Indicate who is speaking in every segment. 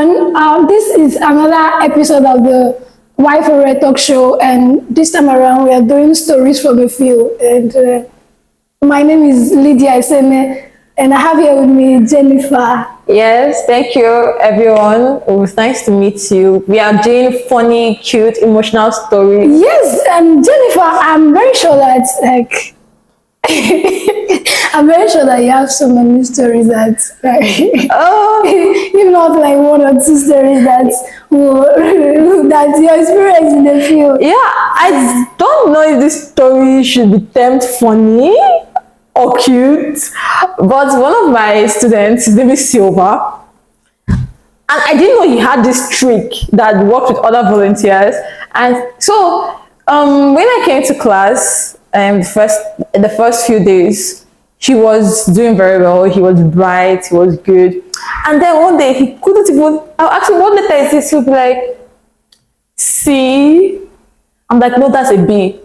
Speaker 1: everyone. This is another episode of the Y4Red talk show, and this time around we are doing stories from the field. And my name is Lydia Isene, and I have here with me Jennifer.
Speaker 2: Yes, thank you, everyone. It was nice to meet you. We are doing funny, cute, emotional stories.
Speaker 1: Yes, and Jennifer, I'm very sure that I'm very sure that you have so many stories that, if not like one or two stories that that your experience in the field.
Speaker 2: Yeah, I don't know if this story should be termed funny or cute, but one of my students, his name is Silva, and I didn't know he had this trick that worked with other volunteers. And so, when I came to class, the first few days, he was doing very well. He was bright. He was good. And then one day he couldn't even. I'll ask him, what letter is this? He'll be like, C. I'm like, no, that's a B.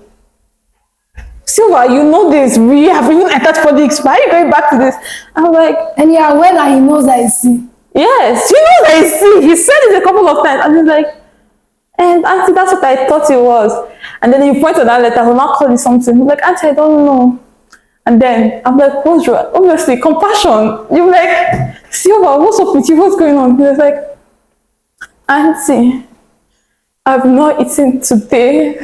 Speaker 2: Silva, you know this. We have even entered phonics. Why are you going back to this? I'm like,
Speaker 1: and you're aware that he knows that it's C.
Speaker 2: Yes, he knows that it's C. He said it a couple of times, and he's like, and Auntie, that's what I thought it was. And then you point to that letter, he'll not call you something. He's like, Auntie, I don't know. And then I'm like, what's wrong? Obviously, compassion. You're like, Silva, what's up with you? What's going on? He was like, Auntie, I've not eaten today.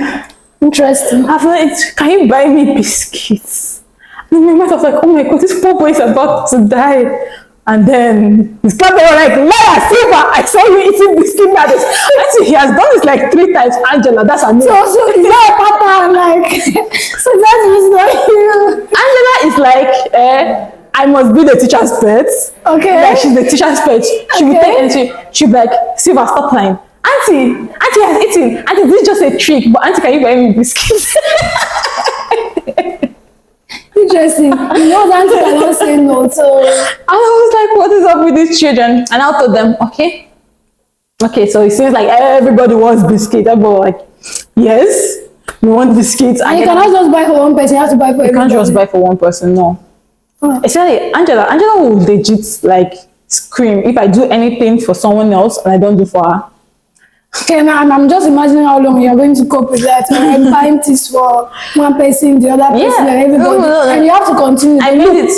Speaker 1: Interesting.
Speaker 2: I've not eaten. Can you buy me biscuits? And my mother was like, oh my God, this poor boy is about to die. And then his class, they were like, liar, Silva, I saw you eating biscuit nuggets. Actually, he has done this like 3 times. Angela, that's a no.
Speaker 1: So is that a pattern? Like, so that is like you.
Speaker 2: Angela is like, I must be the teacher's pet.
Speaker 1: Okay.
Speaker 2: Like, she's the teacher's pet. She will take and she'll be like, Silva, stop lying. Auntie has eaten. Auntie, this is just a trick, but Auntie, can you buy me biscuits?
Speaker 1: Interesting. You know, Auntie cannot say no. So
Speaker 2: I was like, what is up with these children? And I told them, okay, so it seems like everybody wants biscuits. Everybody like, yes, we want biscuits.
Speaker 1: And you cannot just buy for one person, you have to buy for everybody.
Speaker 2: You can't just buy for one person, no. Especially Angela will legit like scream if I do anything for someone else and I don't do for her.
Speaker 1: Okay, and I'm just imagining how long you're going to cope with that. I'm buying this for one person, the other person, and everybody. No. And you have to continue. I made
Speaker 2: it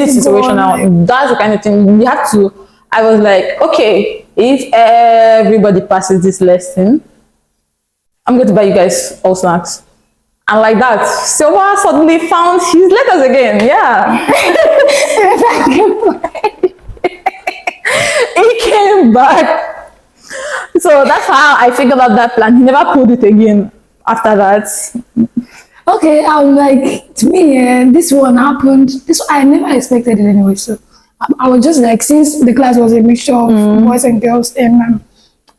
Speaker 2: situational. That's the kind of thing you have to. I was like, okay, if everybody passes this lesson, I'm going to buy you guys all snacks. And like that, Silva suddenly found his letters again. Yeah. He came back. So that's how I figured out that plan. He never pulled it again after that.
Speaker 1: Okay, I'm like, to me, this one happened. I never expected it anyway. So I was just like, since the class was a mixture of boys and girls, and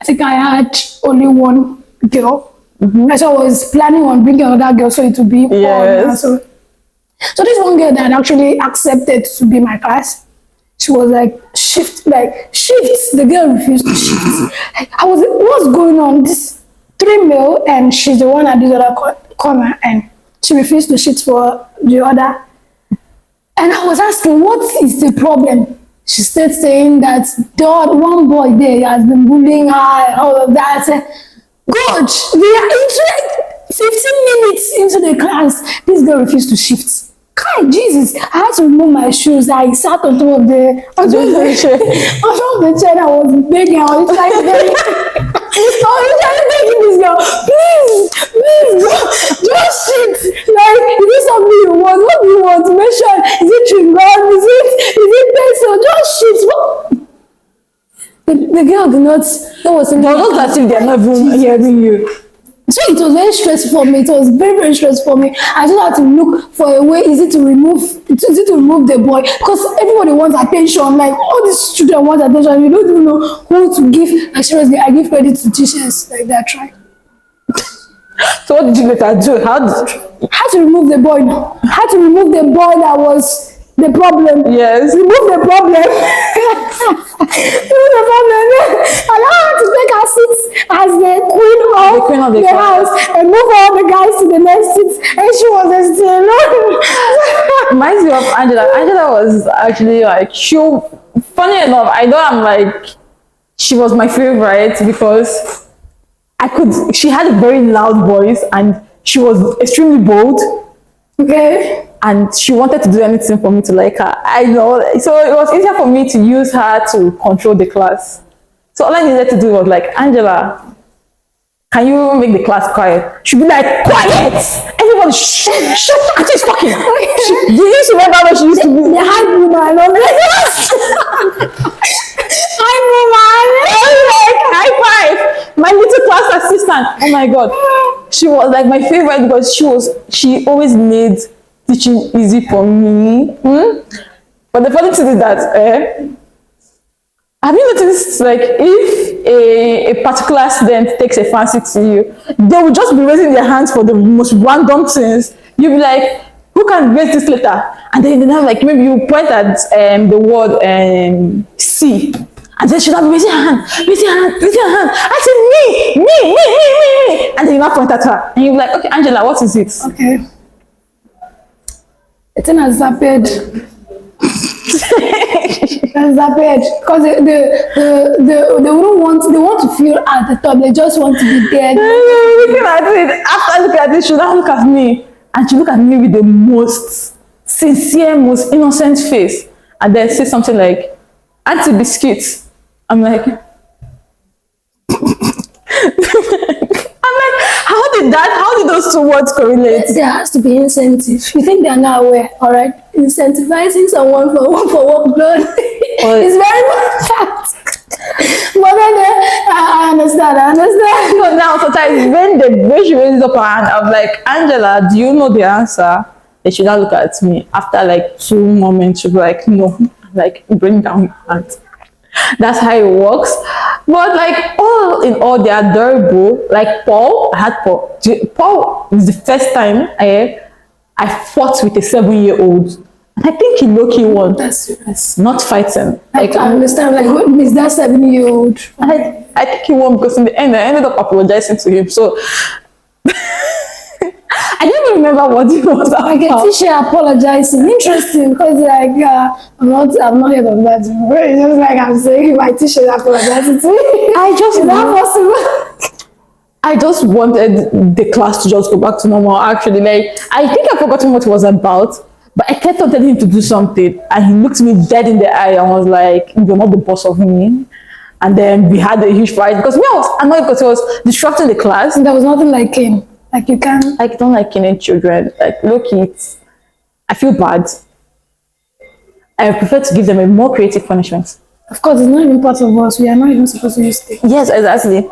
Speaker 1: I think I had only one girl. So I was planning on bringing another girl, so it would be fun. So this one girl that actually accepted to be my class, she was like, shift. The girl refused to shift. I was like, what's going on? This 3 male, and she's the one at this other corner, and she refused to shift for the other. And I was asking, what is the problem? She started saying that the one boy there has been bullying her and all of that. I said, God, we are into 15 minutes into the class. This girl refused to shift. God, Jesus, I had to remove my shoes. I sat on top of the chair. I was begging. I was trying to beg this girl, please, just sit. Like, is this something you want? What do you want? Make sure, is it chewing gum? Is it pencil? Just sit. The girl did not. That was
Speaker 2: not as if they're not even hearing you.
Speaker 1: So it was very stressful for me. It was very, very stressful for me. I just had to look for a way easy to remove the boy, because everybody wants attention. Like, all these children want attention. You don't even know who to give. Like, seriously, I give credit to teachers like that. Try.
Speaker 2: So what did you later do? How
Speaker 1: to remove the boy now? How to remove the boy that was the problem?
Speaker 2: Yes.
Speaker 1: Remove the problem. Remove the problem. Allow her to take her seat as the queen of the house and move all the guys to the next seat. And she was still alone.
Speaker 2: Reminds me of Angela. Angela was actually like, funny enough, I know I'm like she was my favorite because she had a very loud voice and she was extremely bold.
Speaker 1: Okay.
Speaker 2: And she wanted to do anything for me to like her. I know. So it was easier for me to use her to control the class. So all I needed to do was like, Angela, can you make the class quiet? She'd be like, quiet! Everybody, shh! Auntie is talking. Do you remember how she used to be?
Speaker 1: The high woman. I'm like, high woman.
Speaker 2: Like, high five! My little class assistant. Oh my god. She was like my favorite because she always made teaching easy for me. But the funny thing is that have you noticed, like, if a particular student takes a fancy to you, they will just be raising their hands for the most random things. You'll be like, who can raise this letter? And then like maybe you point at the word C, and then she'll have raise your hand. I said me. And then you now point at her, and you'll be like, okay, Angela, what is it?
Speaker 1: Okay. It's in a zapid. Because they wouldn't want, they want to feel at the top, they just want to be there.
Speaker 2: Looking at it, after looking at it, she now look at me, and she look at me with the most sincere, most innocent face, and then say something like, Auntie Biscuit. I'm like, how did those two words correlate?
Speaker 1: There has to be incentive. You think they are not aware, all right? Incentivizing someone for work done is very important. But then I understand.
Speaker 2: So now sometimes when she raises up her hand, I'm like, Angela, do you know the answer? Then she now look at me. After like 2 moments, she'll be like, no. I'm like, bring down your hand. That's how it works. But like all in all, they are adorable. Like Paul, I had Paul. Paul is the first time I fought with a 7-year-old. And I think he low-key won.
Speaker 1: That's serious.
Speaker 2: Not fighting.
Speaker 1: Like I understand. Like what is that 7-year-old?
Speaker 2: I think he won because in the end I ended up apologizing to him. So I didn't even remember what it was about.
Speaker 1: Like a teacher apologizing. Interesting, because like I'm not heard of that. It's just like I'm saying my teacher apologizing to me. Is that possible?
Speaker 2: I just wanted the class to just go back to normal. Actually, like I think I've forgotten what it was about, but I kept on telling him to do something, and he looked me dead in the eye and was like, "You're not the boss of me." And then we had a huge fight because me, I was annoyed because he was disrupting the class.
Speaker 1: There was nothing like him. Like you can.
Speaker 2: I don't like killing children. Like look, I feel bad. I prefer to give them a more creative punishment.
Speaker 1: Of course, it's not even part of us. We are not even supposed to use it.
Speaker 2: Yes, exactly.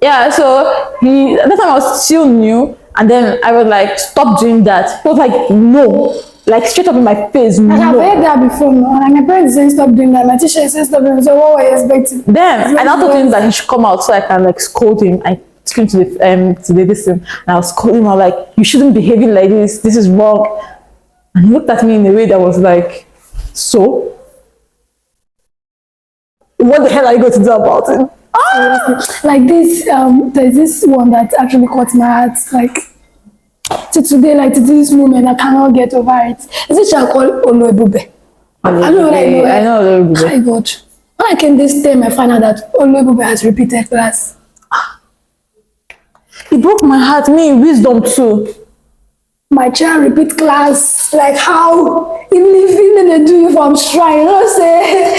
Speaker 2: Yeah, so at that time I was still new, and then I was like, stop doing that. He was like, no, like straight up in my face, no.
Speaker 1: I've heard that before, no? And my parents saying stop doing that. My teacher said stop doing that. So what were you expecting?
Speaker 2: Then I now told him that he should come out so I can like scold him. I came to the listen, and I was scolding him. I was like, you shouldn't be behaving like this. This is wrong. And he looked at me in a way that was like, so what the hell are you going to do about it?
Speaker 1: Like this, there's this one that actually caught my heart. Like to today, like to this woman, I cannot get over it. Is it shall call Oluebube? I know.
Speaker 2: Oluebube.
Speaker 1: My God, when I came this time, I found out that Oluebube has repeated class.
Speaker 2: It broke my heart. Me, wisdom too.
Speaker 1: My child repeat class, like how? Even they do you from shrine, you know, say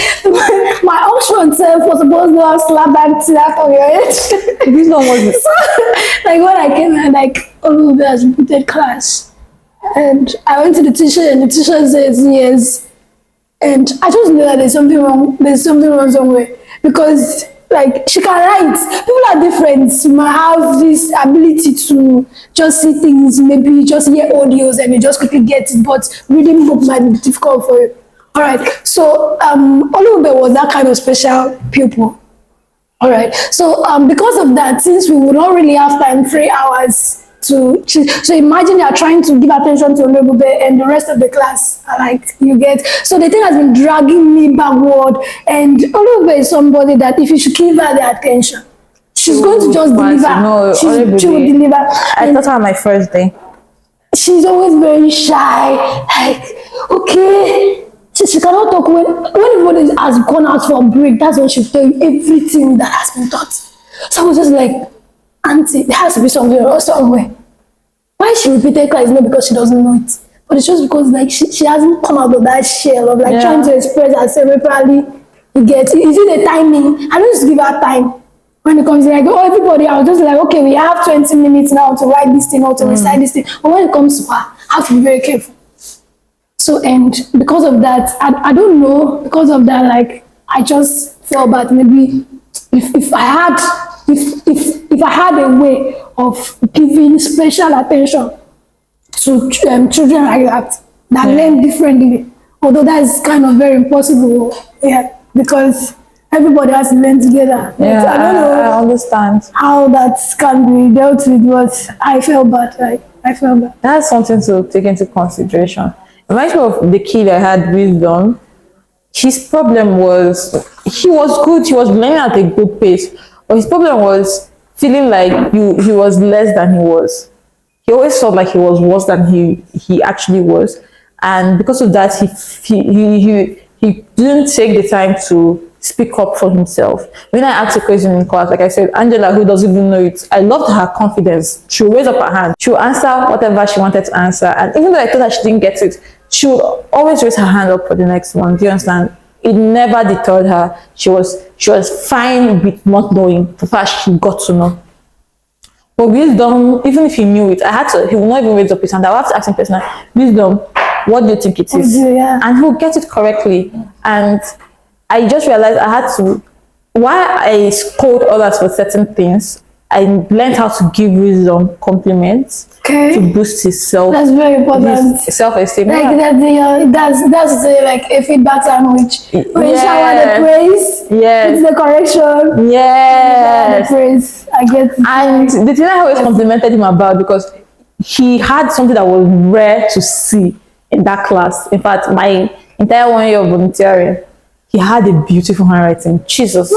Speaker 1: my option self was supposed to have slap back to that of your head.
Speaker 2: This one was
Speaker 1: So, like when I came here, like Olube has repeated class, and I went to the teacher, and the teacher says yes, and I just knew that there's something wrong. There's something wrong somewhere because. Like she can write. People are different. You might have this ability to just see things, maybe just hear audios and you just quickly get it, but reading book might be difficult for you. All right. So Olube was that kind of special pupil. All right. So because of that, since we would not really have time, 3 hours to so imagine you are trying to give attention to Olube and the rest of the class are like you get. So the thing has been dragging me backward, and Olube is somebody that if you should give her the attention, she's going to just deliver.
Speaker 2: No,
Speaker 1: She will deliver.
Speaker 2: I thought her on my first day.
Speaker 1: She's always very shy. Like, okay, she cannot talk when everybody has gone out for a break. That's when she'll tell you everything that has been taught. So I was just like, auntie, there has to be something or somewhere. Why she repeated class is not because she doesn't know it, but it's just because like she hasn't come out of that shell of like trying to express herself properly. You get, is it the timing? I don't just give her time. When it comes to like, oh, everybody, I was just like, okay, we have 20 minutes now to write this thing or to recite this thing. But when it comes to her, I have to be very careful. So, and because of that, I don't know, because of that, like, I just felt that maybe if I had a way of giving special attention to children like that learn differently, although that is kind of very impossible, because everybody has to learn together.
Speaker 2: Yeah,
Speaker 1: I don't know.
Speaker 2: I understand
Speaker 1: How that can be dealt with, but I felt bad. Like, I felt bad.
Speaker 2: That's something to take into consideration. It reminds me of the kid I had wisdom. His problem was he was good, he was learning at a good pace, but his problem was feeling like he was less than he was. He always felt like he was worse than he actually was, and because of that, he didn't take the time to speak up for himself. When I asked a question in class, like I said, Angela, who doesn't even know it, I loved her confidence. She would raise up her hand. She would answer whatever she wanted to answer. And even though I thought that she didn't get it, she would always raise her hand up for the next one. Do you understand? It never deterred her. She was fine with not knowing. The fact she got to know. But wisdom, even if he knew it, he will not even raise up his hand. I will have to ask him personally, wisdom, what do you think it is?
Speaker 1: Yeah.
Speaker 2: And he'll get it correctly. And I just realized I had to, while I scold others for certain things, I learned how to give wisdom compliments to boost his
Speaker 1: That's very important.
Speaker 2: Self-esteem.
Speaker 1: Like that's like a feedback sandwich. When you shower the praise, it's the correction.
Speaker 2: Yes.
Speaker 1: The praise. I get it.
Speaker 2: And the thing I always complimented him about, because he had something that was rare to see in that class. In fact, my entire 1 year of volunteering, he had a beautiful handwriting. Jesus.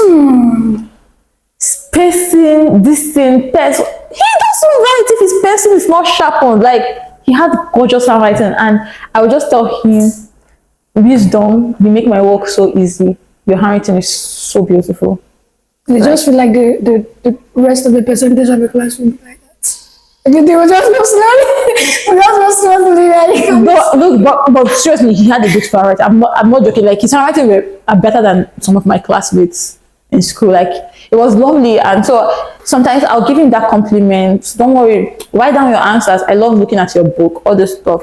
Speaker 2: Spacing, this thing, text. He doesn't write if his pencil is not sharpened. Like, he had gorgeous handwriting, and I would just tell him, wisdom, you make my work so easy. Your handwriting is so beautiful.
Speaker 1: You just feel like the rest of the percentage of the class will be like that. They will just go slowly.
Speaker 2: But seriously, he had a good handwriting. I'm not joking. Like, his handwriting are better than some of my classmates in school. Like, it was lovely. And so sometimes I'll give him that compliment. Don't worry, write down your answers. I love looking at your book, all this stuff.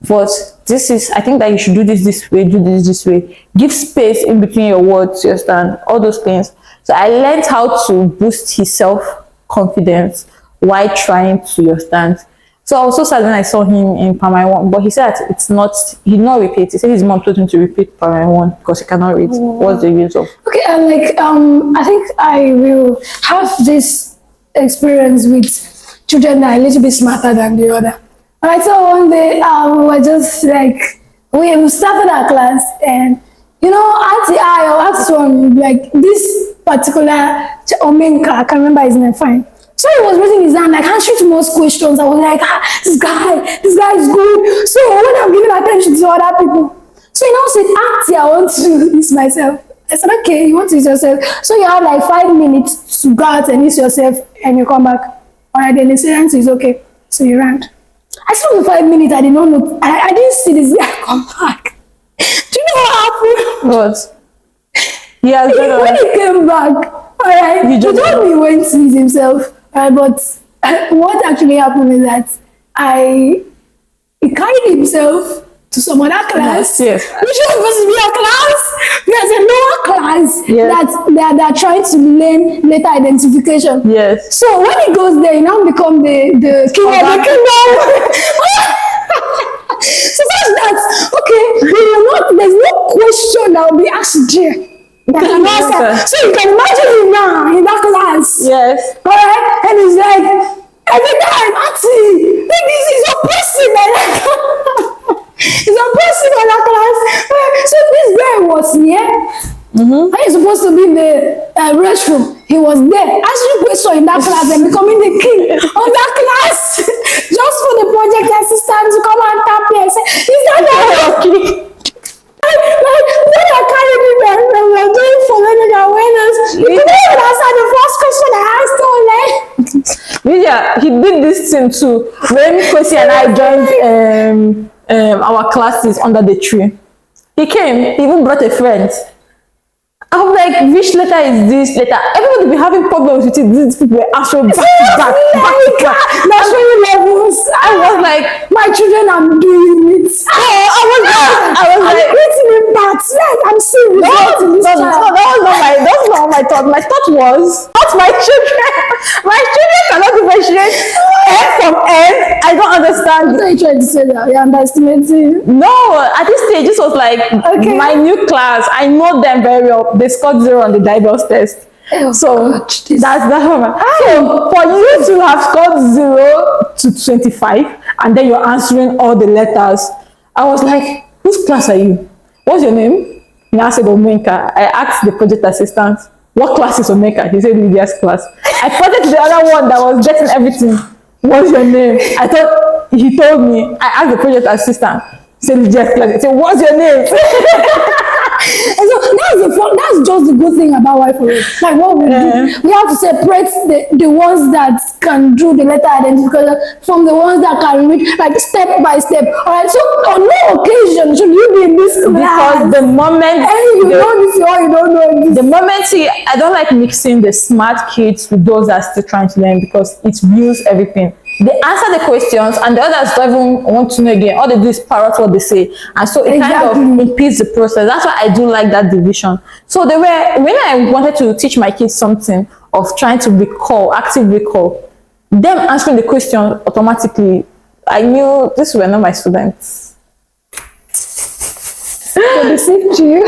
Speaker 2: But I think that you should do this way, do this way. Give space in between your words, you understand? All those things. So I learned how to boost his self-confidence while trying to understand. So I was so sad when I saw him in primary 1, but he said he did not repeat. He said his mom told him to repeat primary 1 because he cannot read. What's the use of?
Speaker 1: Okay, I think I will have this experience with children that are a little bit smarter than the other. And I saw one day we were just like, we started our class, and Auntie I or Auntie one, like this particular Omenka, I can't remember his name, fine. So he was raising his hand, like answering to most questions. I was like, this guy is good. So when I'm giving attention to other people, so he now said, Auntie, I want to use myself. I said, okay, you want to use yourself. So you have like 5 minutes to go out and use yourself, and you come back. All right, then the silence is okay. So you ran. I saw the 5 minutes, I did not know. I didn't see this guy come back. Do you know what happened?
Speaker 2: What? Yeah,
Speaker 1: when he came back, all right, he told me he went to use himself. But what actually happened is that he carried himself to some other class,
Speaker 2: yes.
Speaker 1: which was supposed to be a class. There's a lower class that they're trying to learn letter identification.
Speaker 2: Yes.
Speaker 1: So when he goes there, he now become the king of the kingdom. So that's that. Okay, there's no question that will be asked there. So you can imagine him now in that class.
Speaker 2: Yes.
Speaker 1: Alright? And he's like, every time, Auntie, this is your person. He's a person in that class. So this guy was here. And he's supposed to be in the restroom. He was there, answering questions in that class and becoming the king of that class. Just for the project assistant to come and tap here and say, is that your king? when I carried him and we were doing following awareness, you couldn't even answer the first question I asked him. Like,
Speaker 2: Yeah, he did this thing too. When Kosi and I joined our classes under the tree, he came, he even brought a friend. I'm like, which letter is this letter? Everybody be having problems with it. These people were answering back to back.
Speaker 1: Nursery levels.
Speaker 2: I was like,
Speaker 1: My children are doing it.
Speaker 2: I was
Speaker 1: I'm
Speaker 2: like,
Speaker 1: creating impacts. Right? I'm seeing results in this child.
Speaker 2: that's not my thought. My thought was, not my children. My children cannot differentiate N from N. I don't understand.
Speaker 1: What are you trying to say that? You're underestimating.
Speaker 2: No, at this stage, this was like my new class. I know them very well. They scored 0 on the Dibels test.
Speaker 1: Oh,
Speaker 2: So
Speaker 1: God,
Speaker 2: that's what so for you to have scored 0 to 25 and then you're answering all the letters, I was like, whose class are you? What's your name? He now said Omenka. I asked the project assistant, what class is Omenka? He said Lydia's class. I pointed to the other one that was getting everything. What's your name? I thought he told me. I asked the project assistant. He said Lydia's class. He said, what's your name?
Speaker 1: And so that's just the good thing about Y4Red. Like what we do, we have to separate the ones that can do the letter identification from the ones that can read like step by step. Alright, so on no occasion should you be in this class.
Speaker 2: Because the moment
Speaker 1: you know this or you don't know this.
Speaker 2: the moment, see, I don't like mixing the smart kids with those that are still trying to learn because it ruins everything. They answer the questions and the others don't even want to know again. All they do is parrot what they say. And so it kind of impedes the process. That's why I do like that division. So they were, when I wanted to teach my kids something of trying to recall, active recall, them answering the question automatically, I knew this were not my students.
Speaker 1: They seem to you.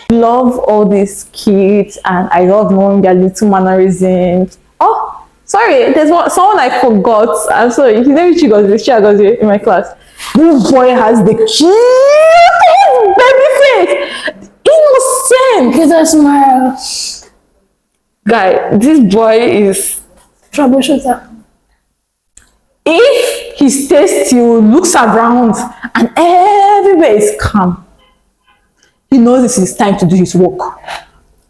Speaker 2: Love all these kids and I love knowing their little mannerisms. Oh, sorry, there's someone I forgot. I'm sorry, his name is Chigozie in my class. This boy has the cute baby face, innocent.
Speaker 1: Get a smile.
Speaker 2: Guy, this boy is
Speaker 1: Troubleshooter.
Speaker 2: if he stays still, looks around, and everywhere is calm, he knows this is time to do his work.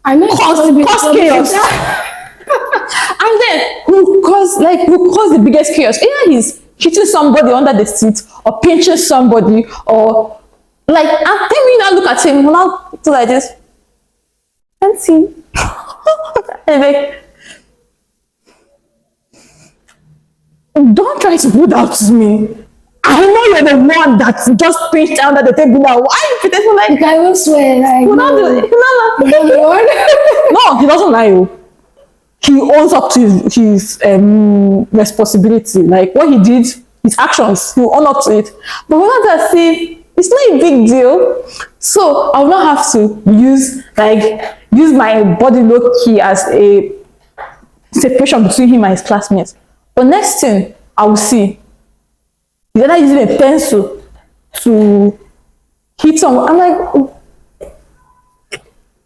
Speaker 1: I know
Speaker 2: Cause chaos. And then who cause the biggest chaos? Either he's hitting somebody under the seat or pinching somebody or like, and then we now look at him now do like this. And see. And like, don't try to put out to me. I know you're the one that just pinched under the table now. Why are you pretending like
Speaker 1: I will swear, like,
Speaker 2: no, he doesn't lie. Oh. He owns up to his responsibility. Like what he did, his actions, he will own up to it. But when I see, it's not a big deal. So I will not have to use my body low key as a separation between him and his classmates. But next thing I will see, he's either using a pencil to hit someone. I'm like,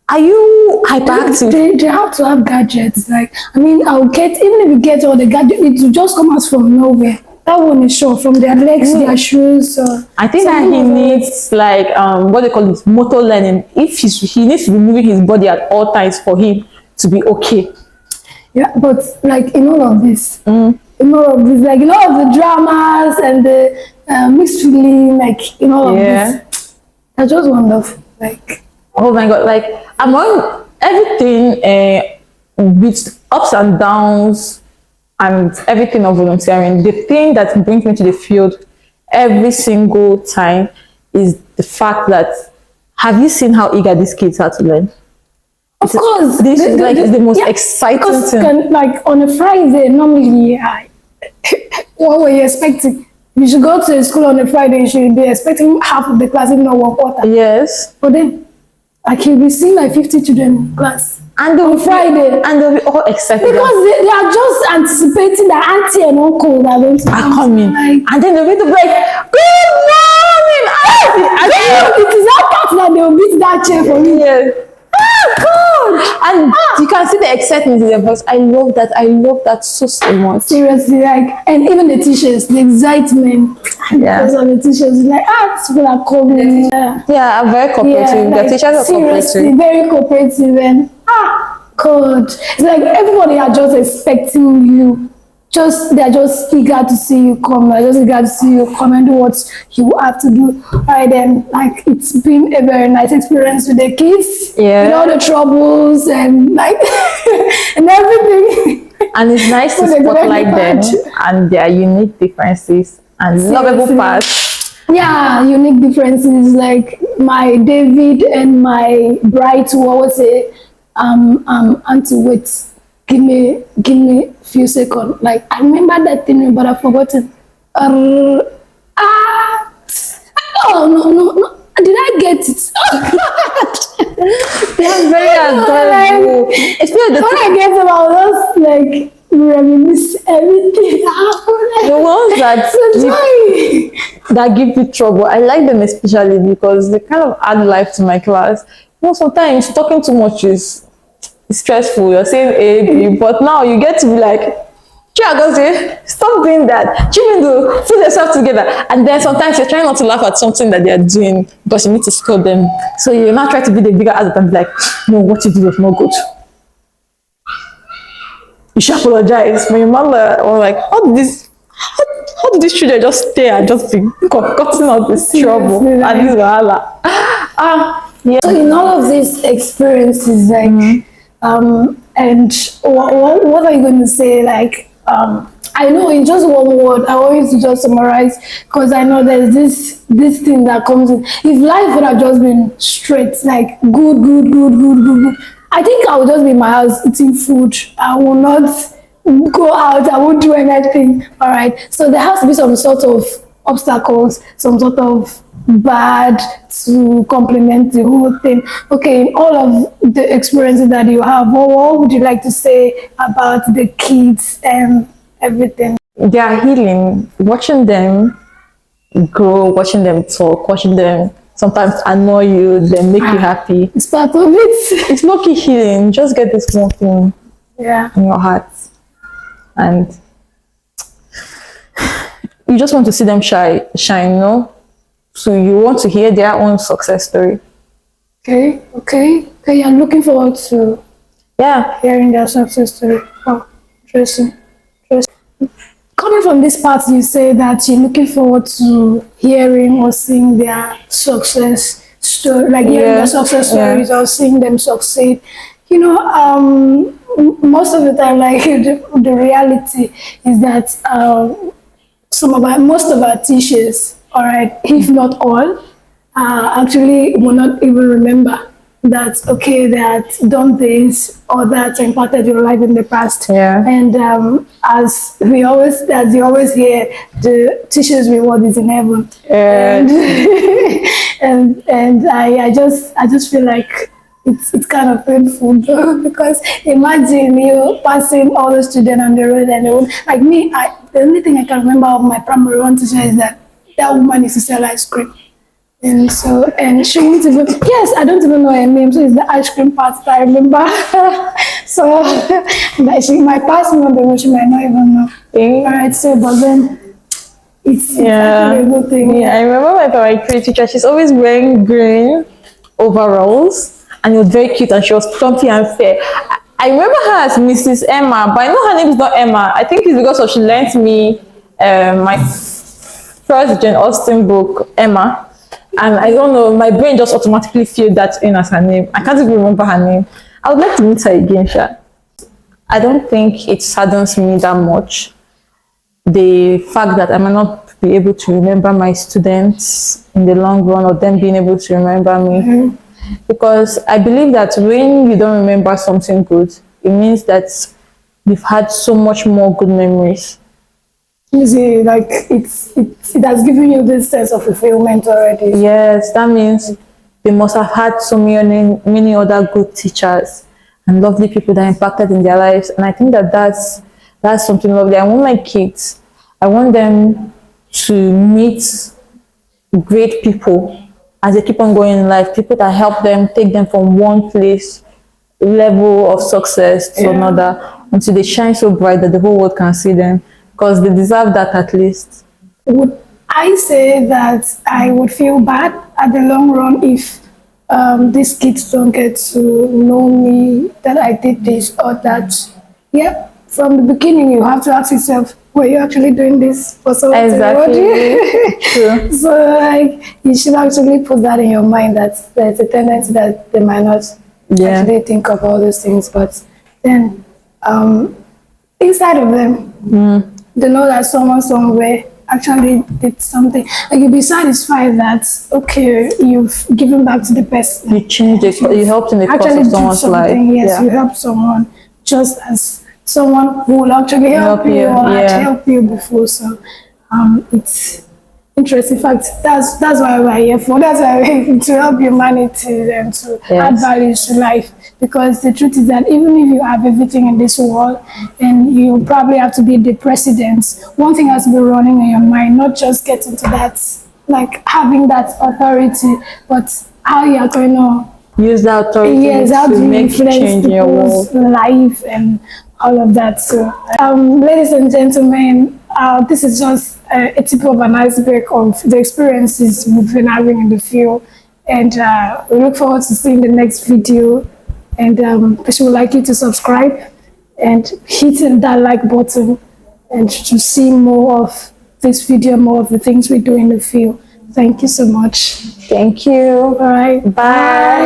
Speaker 2: are you hyperactive?
Speaker 1: They have to have gadgets. Like, I mean, even if you get all the gadgets, it will just come out from nowhere. That one is sure, from their legs, their shoes.
Speaker 2: I think that he needs like what they call it, motor learning. If he needs to be moving his body at all times for him to be okay.
Speaker 1: Yeah, but like in all of this, like in all of the dramas and the mixed feeling, like in all of this, they're just wonderful. Like,
Speaker 2: oh my God, like among everything with ups and downs and everything of volunteering, the thing that brings me to the field every single time is the fact that, have you seen how eager these kids are to learn?
Speaker 1: Of course,
Speaker 2: this is like the most exciting thing.
Speaker 1: Like on a Friday, normally, what were you expecting? You should go to school on a Friday, you should be expecting half of the class, if not 1/4.
Speaker 2: Yes.
Speaker 1: But then, like you'll be seeing like 50 children in class.
Speaker 2: And on
Speaker 1: Friday.
Speaker 2: And they'll be all excited.
Speaker 1: Because they are just anticipating that auntie and uncle are going to
Speaker 2: come in.
Speaker 1: Like,
Speaker 2: and then they'll be like, good morning, auntie!
Speaker 1: it is that part that they'll beat that chair for me.
Speaker 2: Yes.
Speaker 1: Oh God!
Speaker 2: And And you can see the excitement in their voice. I love that. I love that so much.
Speaker 1: Seriously, like, and even the teachers, the excitement because of the teachers, like, these people are coming.
Speaker 2: Yeah, I'm very cooperative. The
Speaker 1: like,
Speaker 2: teachers are
Speaker 1: seriously,
Speaker 2: cooperative.
Speaker 1: very cooperative, and God, it's like everybody are just expecting you. They're just eager to see you come. They're just eager to see you come and do what you have to do. Right then, like, it's been a very nice experience with the kids.
Speaker 2: Yeah.
Speaker 1: With all the troubles and like and everything.
Speaker 2: And it's nice to
Speaker 1: What a great
Speaker 2: spotlight them
Speaker 1: part.
Speaker 2: and their unique differences and lovable
Speaker 1: Seriously.
Speaker 2: parts.
Speaker 1: Yeah, unique differences. Like my David and my Bright will always say, auntie, wait, give me few seconds. Like I remember that thing, but I've forgotten. No. Did I get it?
Speaker 2: They are very adorable. Especially the
Speaker 1: When I get them, I'll just like reminisce everything.
Speaker 2: The ones that that give you trouble. I like them especially because they kind of add life to my class. You know, sometimes talking too much is stressful. You're saying A, B, but now you get to be like, Chiagozie, stop doing that. Chimindu, put yourself together. And then sometimes you're trying not to laugh at something that they're doing because you need to scold them. So you now try to be the bigger adult and be like, no, what you did was not good. You should apologize. But your mother was like, how did these children just stay and just be concocting all this trouble and this wahala? Yeah.
Speaker 1: So in all of these experiences, like, and what are you going to say? Like, I know in just one word, I want you to just summarize because I know there's this thing that comes in. If life would have just been straight, like good, I think I would just be in my house eating food. I will not go out. I won't do anything. All right. So there has to be some sort of obstacles, some sort of bad to complement the whole thing. Okay, in all of the experiences that you have, what would you like to say about the kids and everything?
Speaker 2: They are healing. Watching them grow, watching them talk, watching them sometimes annoy you, then make you happy.
Speaker 1: It's part of it.
Speaker 2: It's lucky healing. Just get this one thing in your heart. And you just want to see them shine, you know? So you want to hear their own success story.
Speaker 1: Okay. I'm looking forward to hearing their success story. Oh, interesting. Coming from this part, you say that you're looking forward to hearing or seeing their success story, like hearing their success stories or seeing them succeed. You know, most of the time, like the reality is that most of our teachers, all right, if not all, actually will not even remember that they had done this or that impacted your life in the past. And as you always hear, the teacher's reward is in heaven. And I just feel like it's kind of painful because imagine you passing all the students on the road and they would, like me, the only thing I can remember of my primary one teacher is that woman used to sell ice cream. And so, and she won't even, yes, I don't even know her name, so it's the ice cream part that I remember. So, that she might pass me on the road, she might not even know. Alright, so, but then, it's actually a good thing.
Speaker 2: I remember my primary teacher, she's always wearing green overalls, and it was very cute, and she was plumpy and fair. I remember her as Mrs. Emma, but I know her name is not Emma. I think it's because she lent me my first Jane Austen book, Emma. And I don't know, my brain just automatically filled that in as her name. I can't even remember her name. I would like to meet her again, Sha. I don't think it saddens me that much. The fact that I might not be able to remember my students in the long run, or them being able to remember me. Because I believe that when you don't remember something good, it means that you've had so much more good memories.
Speaker 1: You see, like it has given you this sense of fulfillment already.
Speaker 2: Yes, that means they must have had so many other good teachers and lovely people that impacted in their lives. And I think that that's something lovely. I want my kids, I want them to meet great people as they keep on going in life, people that help them, take them from one place level of success to another until they shine so bright that the whole world can see them, because they deserve that at least.
Speaker 1: Would I say that I would feel bad at the long run if these kids don't get to know me, that I did this or that? Yeah, from the beginning, you have to ask yourself, were you actually doing this for someone to reward you?
Speaker 2: Exactly. True.
Speaker 1: So, like, you should actually put that in your mind that there's a tendency that they might not
Speaker 2: Yeah.
Speaker 1: actually think of all those things, but then inside of them, they know that someone somewhere actually did something. Like, you'll be satisfied that, okay, you've given back to the person.
Speaker 2: You changed it. You helped in the course
Speaker 1: Actually
Speaker 2: of
Speaker 1: did
Speaker 2: someone's life.
Speaker 1: something, yes,
Speaker 2: Yeah.
Speaker 1: you help someone just as someone who will actually help
Speaker 2: Help
Speaker 1: you
Speaker 2: you,
Speaker 1: or had
Speaker 2: yeah.
Speaker 1: helped you before. So it's interesting. In fact, that's why we're here for. That's why we're here, to help humanity and to add
Speaker 2: Yes.
Speaker 1: values to life. Because the truth is that even if you have everything in this world and you probably have to be the president, one thing has to be running in your mind, not just getting to that, like having that authority, but how you are going to,
Speaker 2: Use that authority
Speaker 1: yes, how
Speaker 2: to
Speaker 1: do you
Speaker 2: make
Speaker 1: influence
Speaker 2: change in your world.
Speaker 1: people's life and all of that. So, ladies and gentlemen, this is just a tip of an iceberg of the experiences we've been having in the field, and we look forward to seeing the next video. And we would like you to subscribe and hit that like button, and to see more of this video, more of the things we do in the field. Thank you so much.
Speaker 2: Thank you.
Speaker 1: All right.
Speaker 2: Bye.